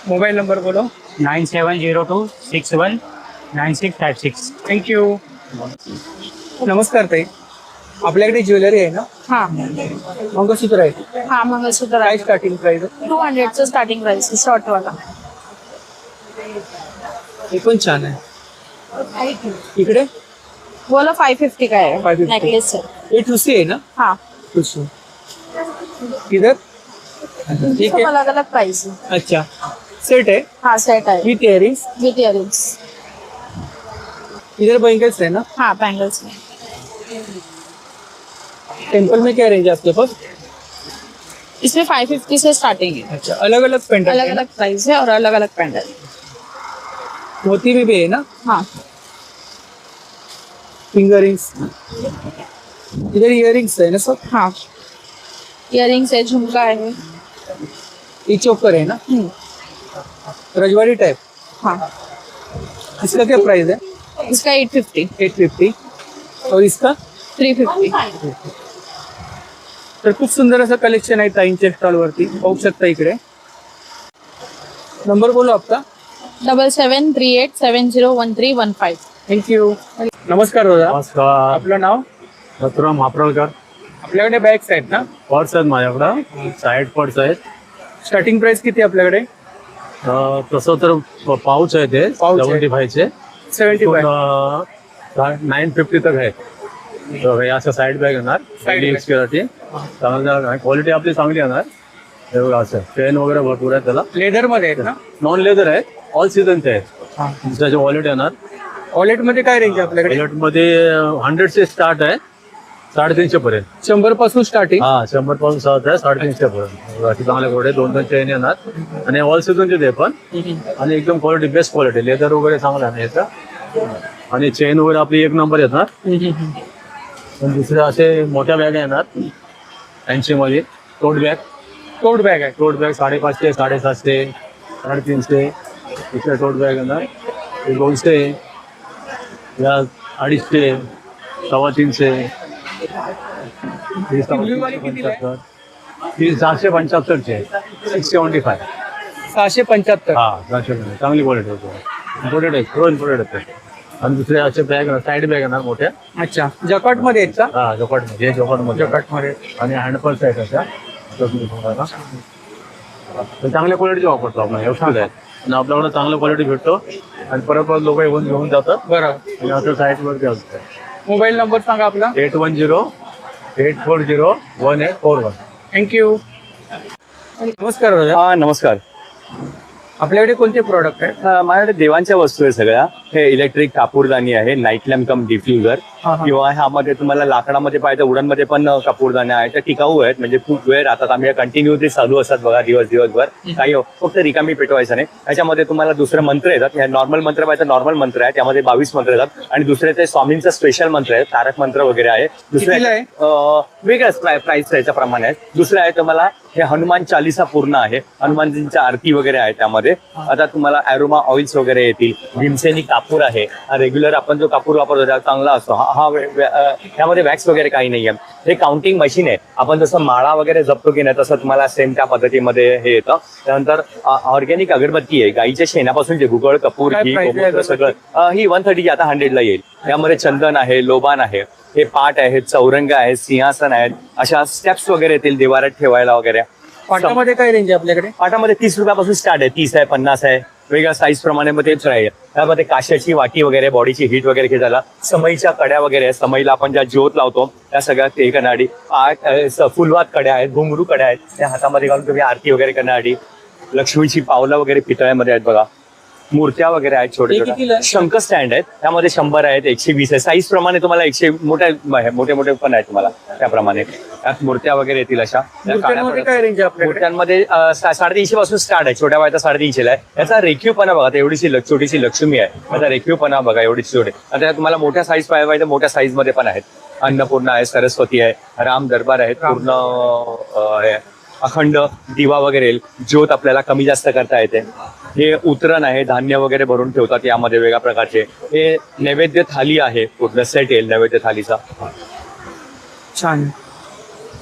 मोबाइल नंबर बोलो. 9702619656। थँक्यू. नमस्कार ताई. आपल्याकडे ज्वेलरी आहे ना? हा मंगळसूत्र आहे. हा मंगळसूत्र काय स्टार्टिंग प्राइस आहे? 200 स्टार्टिंग प्राइस शॉर्ट वाला. हे पण छान आहे. इकडे बोला 550 का है 550. नेकलेस है. ये टूसी है ना? हाँ टूसी. इधर ठीक सब है. अलग अलग प्राइस है. अच्छा. सेट है हाँ सेट है विथ इयरिंग्स. With earrings. इधर बैंगल्स है ना? हाँ बैंगल्स में टेम्पल में क्या रेंज है आपके पास? इसमें 550 से स्टार्टिंग है. अच्छा. अलग अलग पेंडल अलग अलग प्राइस है और अलग अलग पेंडल. मोती में भी है ना? हाँ फिंगर रिंग्स. इधर इयरिंग्स है ना सब? हाँ इयरिंग्स है, झुमका है. ये चोकर है ना? रजवाड़ी टाइप. हाँ इसका क्या प्राइस है? इसका 850. 850. और इसका? 350. तर खूप सुंदर असं कलेक्शन आहे ताईंच्या स्टॉल वरती. पाहू शकता इकडे. नंबर बोलो आपका. 7738701315. थँक्यू. नमस्कार दादा. नमस्कार. आपलं नाव? मथुराम हापरळकर. आपल्याकडे बॅग्स आहेत ना? पर्स आहेत माझ्याकडं, साईड पर्स आहेत. स्टार्टिंग प्राइस किती आपल्याकडे? तसं तर पाऊच आहे ते पाऊच आहे. 75चे. 75. 950 तक आहे. तर हे असं साईड बॅग येणार Side bag. साठी. चांगलं क्वालिटी आपली चांगली येणार. हे बघा असं चेन वगैरे भरपूर आहे त्याला. लेदर मध्ये आहेत ना? नॉन लेदर आहेत, ऑल सीझनचे आहेत. त्याचे वॉलेट येणार. वॉलेट मध्ये काय रेंज आहे आपल्याकडे? वॉलेट मध्ये 100 से स्टार्ट आहे 350 पर्यंत. 100 पासून स्टार्टिंग. हा 100 पासून स्टार्ट आहे 350 पर्यंत. बाकी चांगले घोडे 2-2 चेन येणार आणि ऑल सीझनचे ते पण. आणि एकदम क्वालिटी बेस्ट क्वालिटी. लेदर वगैरे चांगला आहे याचा. आणि चेन वगैरे आपली 1 नंबर येणार. पण दुसरे असे मोठ्या बॅग येणार 80 मध्ये. टोट बॅग. टोट बॅग आहे. टोट बॅग 550, 750, 350. दुसरे टोट बॅग येणार 200, या 250, 350. वाली कितीला आहे? ही 775 आहे. 675. 675. हा 775. चांगली क्वालिटी होती. इम्पोर्टेड आहे, प्रो इम्पोर्टेड आहे. आणि दुसरे असे बॅग साईड बॅग येणार मोठ्या. अच्छा, जकाट मध्ये आहेत का? हा जॉकॉटमध्ये जॉकॉटमध्ये जकाट मध्ये. आणि हँडपर्स आहेत अशा. तर चांगल्या क्वालिटीचे वापरतो आपण, व्यवस्थित आहेत आणि आपल्याकडे चांगलं क्वालिटी भेटतो आणि परत परत लोक येऊन घेऊन जातात बरं. आणि असं साईटवरती असतं. मोबाईल नंबर सांगा आपला. 8108401841. थँक्यू. नमस्कार दादा. हा नमस्कार. आपल्याकडे कोणते प्रोडक्ट आहेत? माझ्याकडे देवांच्या वस्तू आहे सगळ्या. हे इलेक्ट्रिक कापूरदानी आहे, नाईट लॅम्प कम डिफ्युजर, किंवा ह्यामध्ये तुम्हाला लाकडामध्ये पाहिजे उडनमध्ये पण कापूरदाण्या आहेत. त्या टिकाऊ आहेत, म्हणजे खूप वेळ राहतात. आम्ही कंटिन्युअसली चालू असतात बघा दिवसभर. काही फक्त रिकामी पेटवायचं नाही. त्याच्यामध्ये तुम्हाला दुसरे मंत्र येतात. ह्या नॉर्मल मंत्र पाहिजे नॉर्मल मंत्र आहे, त्यामध्ये 22 मंत्र येतात. आणि दुसरे ते स्वामींचं स्पेशल मंत्र आहे, तारक मंत्र वगैरे आहे. दुसरे वेगळ्च प्राइस त्याच्या प्रमाणे आहे. दुसरं आहे तुम्हाला हे हनुमान चालीसा पूर्ण आहे, हनुमानजींच्या आरती वगैरे आहे त्यामध्ये. आता तुम्हाला अरोमा ऑइल्स वगैरे येतील. भीमसेनी कापूर आहे, हा रेग्युलर आपण जो कापूर वापरतो त्या चांगला असतो. ह्यामध्ये वॅक्स वगैरे काही नाहीये. हे काउंटिंग मशीन आहे. आपण जसं माळा वगैरे जपतो की नाही तसं तुम्हाला सेम त्या पद्धतीमध्ये हे येतं. त्यानंतर ऑर्गॅनिक अगरबत्ती आहे, गाईच्या शेणापासून जे गुगळ कपूर घी सगळं. ही 130 आता 100ला येईल. यामध्ये चंदन आहे, लोबान आहे, हे पाट आहेत, चौरंग आहेत, सिंहासन आहेत, अशा स्टेप्स वगैरे येतील देवाऱ्यात ठेवायला वगैरे. पाटामध्ये काय रेंज आहे आपल्याकडे? पाटामध्ये 30 रुपयापासून स्टार्ट आहे, 30 आहे, 50 आहे, वेगळ्या साईज प्रमाणे मग तेच राहील. त्यामध्ये काशाची वाटी वगैरे, बॉडीची हीट वगैरे खेळायला, समईच्या कड्या वगैरे, समईला आपण ज्या ज्योत लावतो त्या सगळ्या ते करण्यासाठी. फुलवात कड्या आहेत, घुंगरू कड्या आहेत, त्या हातामध्ये घालून तुम्ही आरती वगैरे करण्यासाठी. लक्ष्मीची पावलं वगैरे पितळ्यामध्ये आहेत बघा. मूर्त्या वगैरे आहेत छोटे छोटे. शंख स्टँड आहेत, त्यामध्ये 100 आहेत, 120 आहे. साईज प्रमाणे तुम्हाला 100 मोठे पण आहेत तुम्हाला त्याप्रमाणे. त्यात मूर्त्या वगैरे येतील अशा. काय रेंज आहे? मूर्त्यांमध्ये 350 पासून स्टार्ट आहे, छोट्या वयाचा 350 आहे. याचा रेखीवपणा बघा, एवढीशी छोटीशी लक्ष्मी आहे, त्याचा रेखीवपणा बघा एवढीच छोटे. आता तुम्हाला मोठ्या साईज पाहिजे तर मोठ्या साईज मध्ये पण आहेत. अन्नपूर्णा आहे, सरस्वती आहे, राम दरबार आहेत, पूर्ण अखंड दिवा वगैरे, ज्योत आपल्याला कमी जास्त करता येते. हे उतरण आहे, धान्य वगैरे भरून ठेवतात यामध्ये वेगळ्या प्रकारचे. हे नैवेद्य थाली आहे, पूर्ण सेट येईल नैवेद्य थालीचा. छान.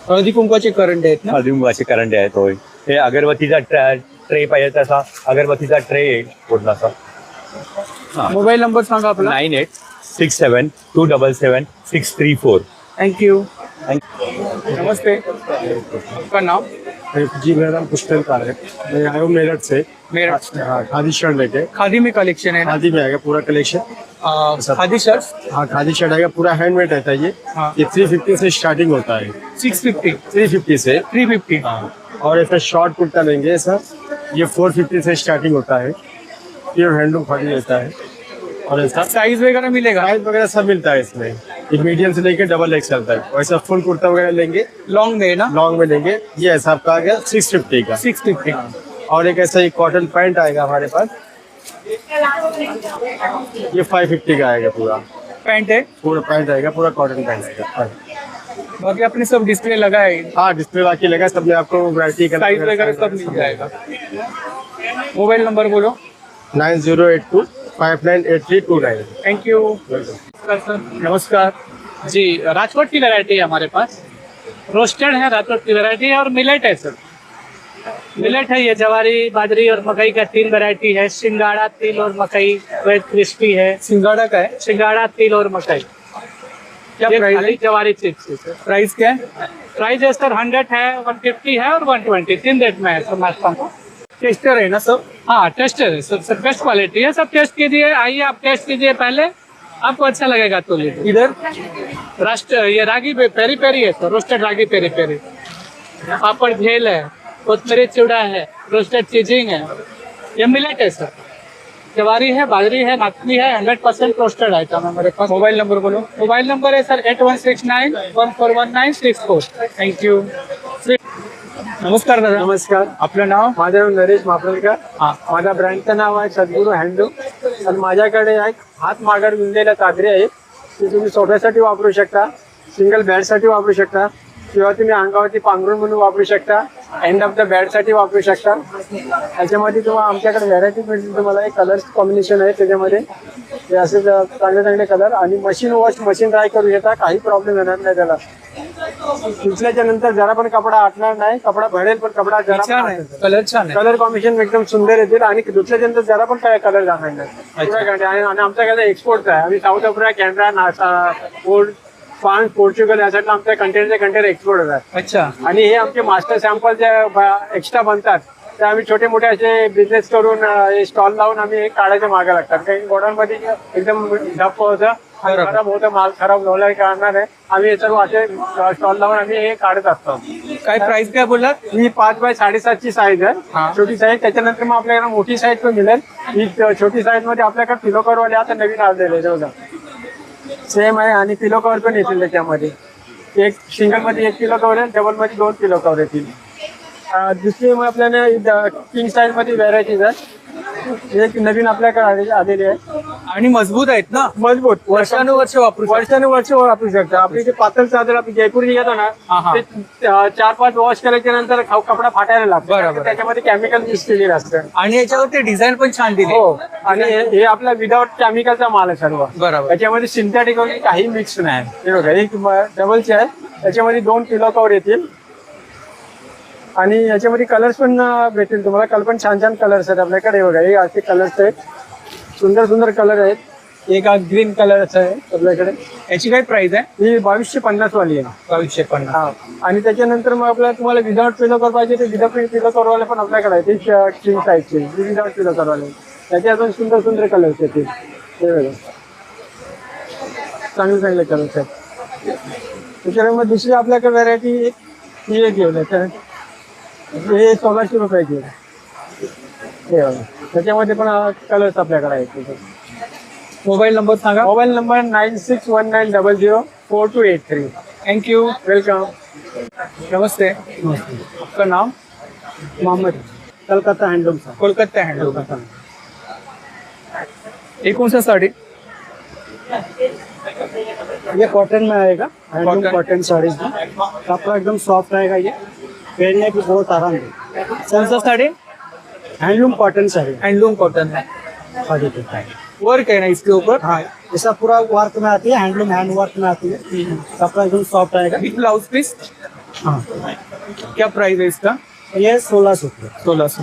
हळदी कुंकवाचे करंट आहेत ना? हळदी कुंकवाचे करंडे आहेत. होय. हे अगरबत्तीचा ट्रे पाहिजे तसा अगरबत्तीचा ट्रे येईल पूर्ण असा. मोबाईल नंबर सांगा आपला. 9867277634. थँक्यू. नमस्ते. आपका नाम? जी मेरा नाम पुष्कर पाल है, मैं आया हूँ मेरठ से. मेरठ. हाँ, खादी शर्ट लेके. खादी में कलेक्शन है ना? खादी में आएगा पूरा कलेक्शन. खादी शर्ट. हाँ, खादी शर्ट आएगा, पूरा हैंडमेड रहता है ये. हाँ. ये 350 से स्टार्टिंग होता है. 650. 350 से. 350. हाँ. और ऐसा शॉर्ट कुर्ता लेंगे सर, ये 450 से स्टार्टिंग होता है. प्योर हैंडलूम खादी रहता है. और ऐसा साइज वगैरह मिलेगा? साइज वगैरह सब मिलता है इसमें. ये मीडियम से लेके डबल एक्सएल तक. वैसा फुल कुर्ता वगैरह लेंगे लॉन्ग में ना? लॉन्ग में लेंगे, ये ऐसा आपका आ गया 650 का. 650. और एक ऐसा ही कॉटन पैंट आएगा हमारे पास, ये 550 का आएगा. पूरा पैंट है, पूरा पैंट आएगा, पूरा कॉटन पैंट आएगा. बाकी अपने सब डिस्प्ले लगा है. हाँ, डिस्प्ले बाकी लगा, सब में आपको वैरायटी का साइज वगैरह सब मिल जाएगा. मोबाइल नंबर बोलो. 9082598329. Thank you. नमस्कार. जी राजकोट की वैरायटी है हमारे पास. रोस्टेड है राजकोट की वैरायटी और मिलेट है सर. मिलेट है, ये जवारी, बाजरी और मकई का 3 वैरायटी है. सिंगाड़ा, तिल और मकई, वेज क्रिस्पी है. सिंगाड़ा का है? सिंगाड़ा, तिल और मकई. क्या ये प्राइस खाली है? जवारी चिप्स है सर. प्राइस क्या है? प्राइस है सर 100 है, 150 है और 120, 3 रेट में है सर नाश्ता में. टेस्टर है ना सब? हाँ टेस्टर है सर, बेस्ट क्वालिटी है. सब टेस्ट कीजिए, आइए आप टेस्ट कीजिए पहले, आपको अच्छा लगेगा तो लीजिए. इधर ये रागी पेरी पेरी है सर, रोस्टेड रागी पेरी पेरी. पापड़ झेल है, कोथमीरी चिवड़ा है, रोस्टेड चीजिंग है. ये मिलेट है सर, जवारी है, बाजरी है, नाचनी है, 100% रोस्टेड आइटम है मेरे पास. मोबाइल नंबर बोलो. मोबाइल नंबर है सर 8169141964. Thank you. नमस्कार दादा. नमस्कार. आपलं नाव? माझं नाव नरेश मापलकर. माझ्या ब्रँडचं नाव आहे सद्गुरू हँडलूम. आणि माझ्याकडे एक हात मागावर विणलेल्या चादरी आहे, ती तुम्ही सोफ्यासाठी वापरू शकता, सिंगल बेडसाठी वापरू शकता, किंवा तुम्ही अंगावरती पांघरून म्हणून वापरू शकता, एंड ऑफ द बेडसाठी वापरू शकता. त्याच्यामध्ये तुम्हाला आमच्याकडे व्हरायटी मिळतील. तुम्हाला एक कलर कॉम्बिनेशन आहे त्याच्यामध्ये, हे असे चांगले चांगले कलर. आणि मशीन वॉश, मशीन ड्राय करू शकता, काही प्रॉब्लेम येणार नाही त्याला. धुतल्याच्या नंतर जरा पण कपडा हटणार नाही, कपडा भरेल पण कपडा जरा छान आहे, कलर छान आहे. कलर कॉम्बिनेशन एकदम सुंदर येतील आणि धुतल्याच्या नंतर जरा पण काय कलर जाणार नाही. पुरा guarantee आहे. आणि आमच्याकडे एक्सपोर्ट आहे. आम्ही south Africa, Canada, NASA, port, France, Portugal यासाठी आमच्या कंटेनर एक्सपोर्ट आहे. अच्छा. आणि हे आमचे मास्टर सॅम्पल जे एक्स्ट्रा बनतात ते आम्ही छोटे मोठे असे बिझनेस करून स्टॉल लावून आम्ही हे काढायच्या मागे लागतात. काही गोडाऊनमध्ये एकदम धप्प होतं, खराब होतं, माल खराब झाला काढणार आहे. आम्ही हे सर्व असे स्टॉल लावून आम्ही हे काढत असतो. काय प्राइस काय बोललात? ही 5 बाय 7.5 साईज आहे, छोटी साईज. त्याच्यानंतर मग आपल्याकडे मोठी साईज पण मिळेल. ही छोटी साईज मध्ये आपल्याकडे पिलो कव्हर वाले आता नवीन आलेले आहे बघा, सेम आहे. आणि पिलो कव्हर पण येतील त्याच्यामध्ये. एक सिंगल मध्ये 1 किलो कव्हर आहे, डबल मध्ये 2 किलो कव्हर येतील. दुसरी मग आपल्याला किंग साईज मध्ये व्हरायटीज आहे, एक नवीन आपल्याकडे आलेली आहे. आणि मजबूत आहेत ना, मजबूत, वर्षानुवर्ष वापरू शकतो. वर्षानुवर्ष वापरू शकता. आपली जे पातळ चादर आपली जयपुरी घेतो ना, ते 4-5 वॉश केल्याच्या नंतर कपडा फाटायला लागतो. बरोबर. त्याच्यामध्ये केमिकल मिक्स केलेलं असतं. आणि याच्यावरती डिझाईन पण छान दिली. हो, आणि हे आपला विदाउट केमिकलचा माल आहे सर्व. बरोबर. त्याच्यामध्ये सिंथेटिक वगैरे काही मिक्स नाही. हे बघा, एक डबलचे आहे, त्याच्यामध्ये 2 किलो कव्हर येतील. आणि याच्यामध्ये कलर्स पण भेटतील तुम्हाला. कलर पण छान छान कलर्स आहेत आपल्याकडे. बघा, हे असे कलर्स आहेत, सुंदर सुंदर कलर आहेत. एक ग्रीन कलरचा आहे आपल्याकडे. याची काय प्राइस आहे? ही 2250 वाली आहे. 2250. हा. आणि त्याच्यानंतर मग आपल्याला तुम्हाला विदाउट पिलो कव्हर पाहिजे ते विदाउट पिलो कव्हर वाले पण आपल्याकडे आहे. ते किंग साईजचे विदाउट पिलो कव्हर वाले. त्याचे अजून सुंदर सुंदर कलर्स येतील. हे बघा, चांगले चांगले कलर्स आहेत. त्याच्यानंतर दुसरी आपल्याकडे व्हरायटी ही एक घेऊन आहे, हे 1600 रुपयाची आहे. हे बघा, त्याच्यामध्ये पण कलर्स आपल्याकडे आहेत. मोबाईल नंबर सांगा. Mobile number 9619004283. Thank you. Welcome. नमस्ते. आपका नाम? मोहम्मद, कलकत्ता हैंडलूम से. कोलकाता हैंडलूम. ये कौन सा साड़ी? ये कॉटन में आएगा, हैंडलूम कॉटन साड़ी में. कपड़ा एकदम सॉफ्ट रहेगा, ये पहनने की बहुत आराम है. कौन सा sari? Handloom cotton sari. Handloom cotton है. वर्क है ना इसके ऊपर? हाँ, ऐसा पूरा वर्क में आती है, हैंडलूम हैंड वर्क में आती है. कपड़ा एकदम सॉफ्ट आएगा. With blouse piece. हाँ, क्या प्राइस है इसका? ये 1600 रुपये. 1600.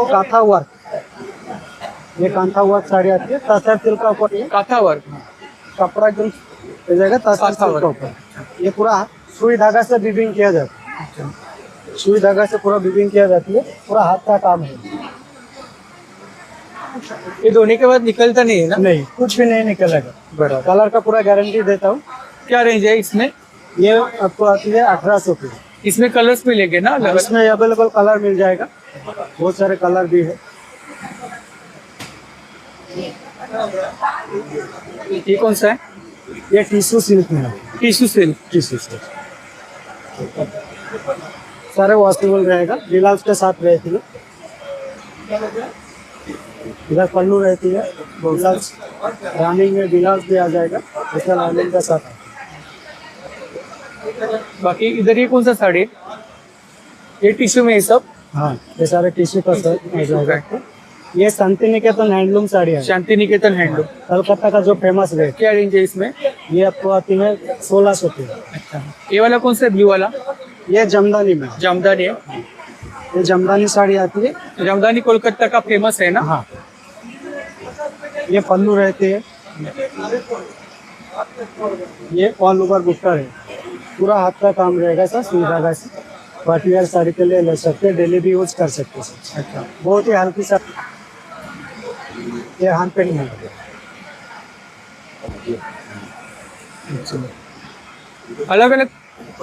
काथा वर्क, ये कांथा वर्क साड़ी आती है. तसर सिल्क का ऊपर ये काथा वर्क. कपड़ा एकदम हो जाएगा. तसर सिल्क का ऊपर ये पूरा सुई धागा से बीबिंग किया जाता है. सुई धागा से पूरा बीबिंग किया जाती है. पूरा हाथ का काम है. ये धोने के बाद निकलता नहीं है ना? नहीं, कुछ भी नहीं निकलेगा. बराबर. कलर का पूरा गारंटी देता हूँ. क्या रेंज है इसमें? ये आपको आती है 1800 रुपये. इसमें कलर्स मिलेंगे ना अलग? इसमें अवेलेबल कलर मिल जाएगा, बहुत सारे कलर भी है. ये कौन सा है? ये टिश्यू सिल्क में है. Tissue silk. टिश्यू सिल्क सारे वॉशेबल रहेगा. ब्लाउज के साथ रहती है. इधर पल्लू रहती है. ब्लाउज रानिंग में ब्लाउज भी आ जाएगा, ऐसा रानिंग के साथ. बाकी इधर ये कौन सा साड़ी है? ये टिश्यू में ये सब? हाँ, ये सारे टिश्यू का साथ आ जाएगा. ये शांति निकेतन हैंडलूम साड़ी है, शांति निकेतन हैंडलूम. कलकत्ता का जो फेमस रेट. क्या रेंज है इसमें? ये आपको आती है 1600 रुपये. अच्छा. ये वाला कौन सा है? ब्लू वाला? ये जमदानी में, जामदानी है. ये जमदानी साड़ी आती है. जामदानी कोलकाता का फेमस है ना? हाँ, ये पल्लू रहती है. ये ऑल ओवर बुक्कर है, पूरा हाथ का काम रहेगा सर. सुई धागा से पार्टी वेयर साड़ी के लिए ले सकते हैं, डेली भी यूज कर सकते हैं सर. अच्छा, बहुत ही हल्की सा. ये हाथ पे नहीं है. अलग अलग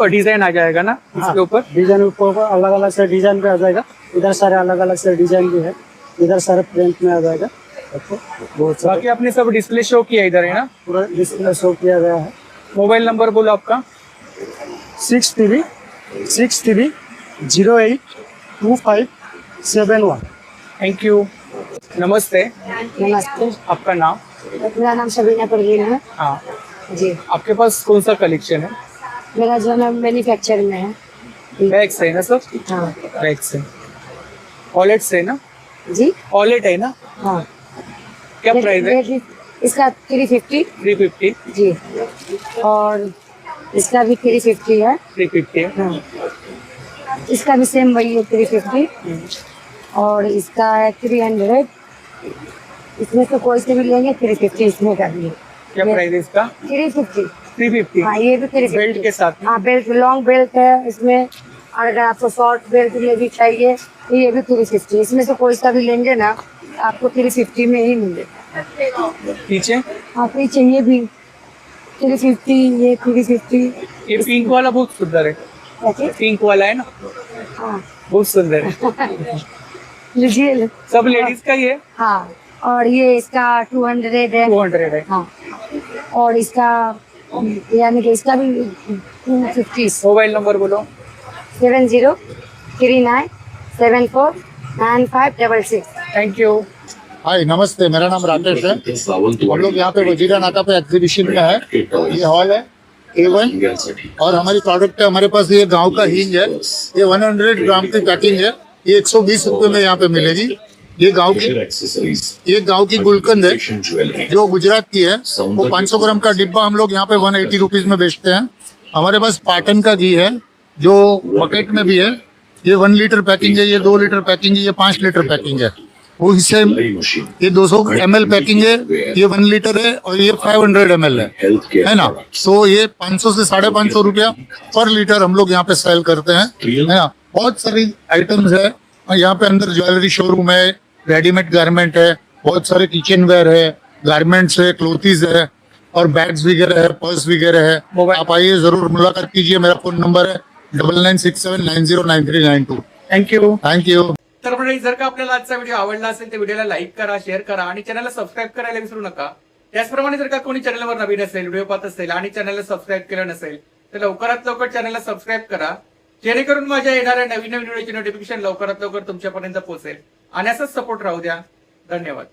डिजाइन आ जाएगा ना इसके ऊपर? डिजाइन ऊपर अलग अलग से डिजाइन पे आ जाएगा. इधर सारे अलग अलग से डिजाइन भी है. इधर सारे प्रिंट में आ जाएगा. बहुत सारे बाकी आपने सब डिस्प्ले शो किया इधर है ना? पूरा डिस्प्ले शो किया गया है. मोबाइल नंबर बोलो आपका. 63082571. Thank you. नमस्ते. नमस्ते. आपका नाम? मेरा नाम शबीना परवीन है. हाँ. जी, आपके पास कौन सा कलेक्शन है? मेरा जो है मैन्युफैक्चर में है. बैग्स है ना सर? हाँ बैग्स है. वॉलेट्स है ना? जी. वॉलेट है ना? हाँ. क्या प्राइस है? इसका 350. 350. जी. और इसका भी 350 है। 350 है। हाँ। इसका भी सेम वही है 350 और इसका है 300। इसमें से कोई से भी लेंगे 350 इसमें का भी है। क्या प्राइस है इसका? 350। 350 हाँ ये भी 350 बेल्ट के साथ में? हाँ बेल्ट, लॉन्ग बेल्ट है इसमें। और अगर आपको शॉर्ट बेल्ट में भी चाहिए तो ये भी 350। इसमें से कोई सा भी लेंगे ना आपको 350 में ही मिलेगा। पीछे हाँ पीछे ये भी 350, ये 350। ये पिंक वाला बहुत सुंदर है। कैसे? पिंक वाला है ना, हाँ बहुत सुंदर है। लीजिए। सब लेडीज का ही है। हाँ और ये इसका 200 है। 200 है। हाँ और इसका यानी कि इसका भी 250। मोबाइल नंबर बोलो। 7039749566। Thank you. हाय नमस्ते, मेरा नाम राकेश है। हम लोग यहाँ पे वजीरा नाका पे एग्जीबिशन में है। ये हॉल है A1 और हमारी प्रोडक्ट है। हमारे पास ये गांव का हींग है। ये 100 ग्राम की पैकिंग है। ये 120 रुपए में यहाँ पे मिलेगी। ये गांव की गुलकंद है जो गुजरात की है। वो 500 ग्राम का डिब्बा हम लोग यहाँ पे 180 रुपीज में बेचते हैं। हमारे पास पाटन का घी है जो बकेट में भी है। ये 1 लीटर पैकिंग है, ये 2 लीटर पैकिंग है, ये 5 लीटर पैकिंग है। वो हिस्से ये 200 ml पैकिंग है, ये 1 लीटर है और ये 500 ml है ना। तो ये 500 से 550 रुपया पर लीटर हम लोग यहाँ पे सेल करते हैं, है ना। बहुत सारी आइटम्स है और यहाँ पे अंदर ज्वेलरी शोरूम है, रेडीमेड गारमेंट है, बहुत सारे किचन वेयर है, गारमेंट्स है, क्लोथीज है और बैग्स वगैरह है, पर्स वगैरह है। आप आइए, जरूर मुलाकात कीजिए। मेरा फोन नंबर है 9967909392। Thank you. तर मंडळी, जर का आपल्याला आजचा व्हिडिओ आवडला असेल तर व्हिडिओला लाईक करा, शेअर करा आणि चॅनलला सबस्क्राईब करायला विसरू नका। त्याचप्रमाणे जर का कोणी चॅनलवर नवीन असेल, व्हिडिओ पाहत असेल आणि चॅनलला सबस्क्राईब केलं नसेल तर लवकरात लवकर चॅनलला सबस्क्राईब करा, जेणेकरून माझ्या येणाऱ्या नवीन व्हिडिओची नोटिफिकेशन लवकरात लवकर तुमच्यापर्यंत पोहोचेल। आणि असंच सपोर्ट राहू द्या। धन्यवाद।